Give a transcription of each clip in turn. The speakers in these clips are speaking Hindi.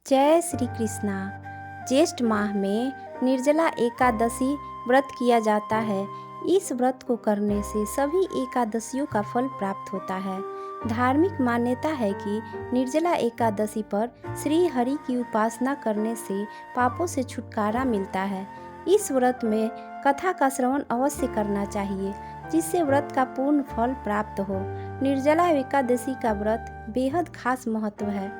जय श्री कृष्णा। ज्येष्ठ माह में निर्जला एकादशी व्रत किया जाता है। इस व्रत को करने से सभी एकादशियों का फल प्राप्त होता है। धार्मिक मान्यता है कि निर्जला एकादशी पर श्री हरि की उपासना करने से पापों से छुटकारा मिलता है। इस व्रत में कथा का श्रवण अवश्य करना चाहिए, जिससे व्रत का पूर्ण फल प्राप्त हो। निर्जला एकादशी का व्रत बेहद खास महत्व है।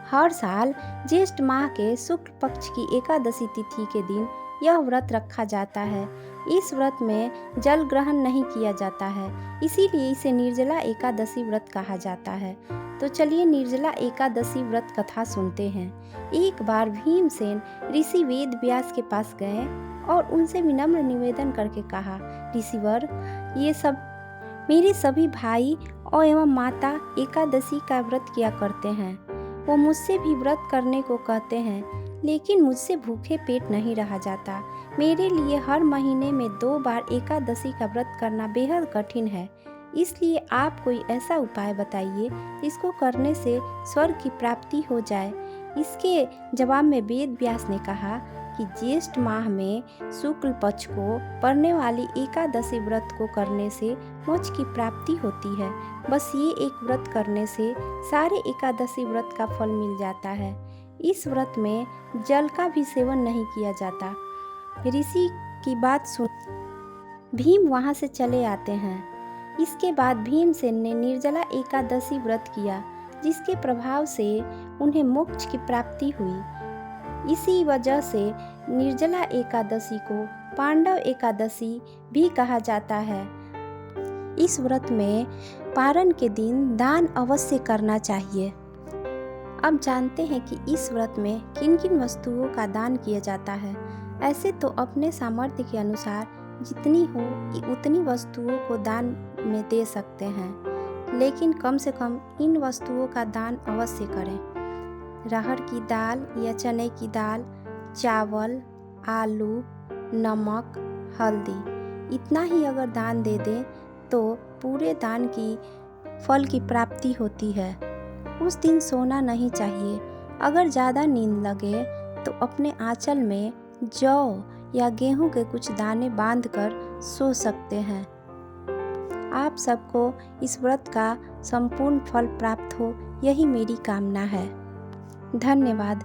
हर साल ज्येष्ठ माह के शुक्ल पक्ष की एकादशी तिथि के दिन यह व्रत रखा जाता है। इस व्रत में जल ग्रहण नहीं किया जाता है, इसीलिए इसे निर्जला एकादशी व्रत कहा जाता है। तो चलिए निर्जला एकादशी व्रत कथा सुनते हैं। एक बार भीमसेन ऋषि वेद व्यास के पास गए और उनसे विनम्र निवेदन करके कहा, ऋषिवर, ये सब मेरे सभी भाई और एवं माता एकादशी का व्रत किया करते हैं। वो मुझसे भी व्रत करने को कहते हैं, लेकिन मुझसे भूखे पेट नहीं रहा जाता। मेरे लिए हर महीने में 2 बार एकादशी का व्रत करना बेहद कठिन है। इसलिए आप कोई ऐसा उपाय बताइए जिसको करने से स्वर्ग की प्राप्ति हो जाए। इसके जवाब में वेद व्यास ने कहा कि ज्येष्ठ माह में शुक्ल पक्ष को पड़ने वाली एकादशी व्रत को करने से मोक्ष की प्राप्ति होती है। बस ये एक व्रत करने से सारे एकादशी व्रत का फल मिल जाता है। इस व्रत में जल का भी सेवन नहीं किया जाता। ऋषि की बात सुन भीम वहाँ से चले आते हैं। इसके बाद भीमसेन ने निर्जला एकादशी व्रत किया, जिसके प्रभाव से उन्हें मोक्ष की प्राप्ति हुई। इसी वजह से निर्जला एकादशी को पांडव एकादशी भी कहा जाता है। इस व्रत में पारण के दिन दान अवश्य करना चाहिए। अब जानते हैं कि इस व्रत में किन किन वस्तुओं का दान किया जाता है। ऐसे तो अपने सामर्थ्य के अनुसार जितनी हो उतनी वस्तुओं को दान में दे सकते हैं, लेकिन कम से कम इन वस्तुओं का दान अवश्य करें। अरहर की दाल या चने की दाल, चावल, आलू, नमक, हल्दी, इतना ही अगर दान दे दें तो पूरे दान की फल की प्राप्ति होती है। उस दिन सोना नहीं चाहिए। अगर ज़्यादा नींद लगे तो अपने आंचल में जौ या गेहूं के कुछ दाने बांधकर सो सकते हैं। आप सबको इस व्रत का संपूर्ण फल प्राप्त हो, यही मेरी कामना है। धन्यवाद।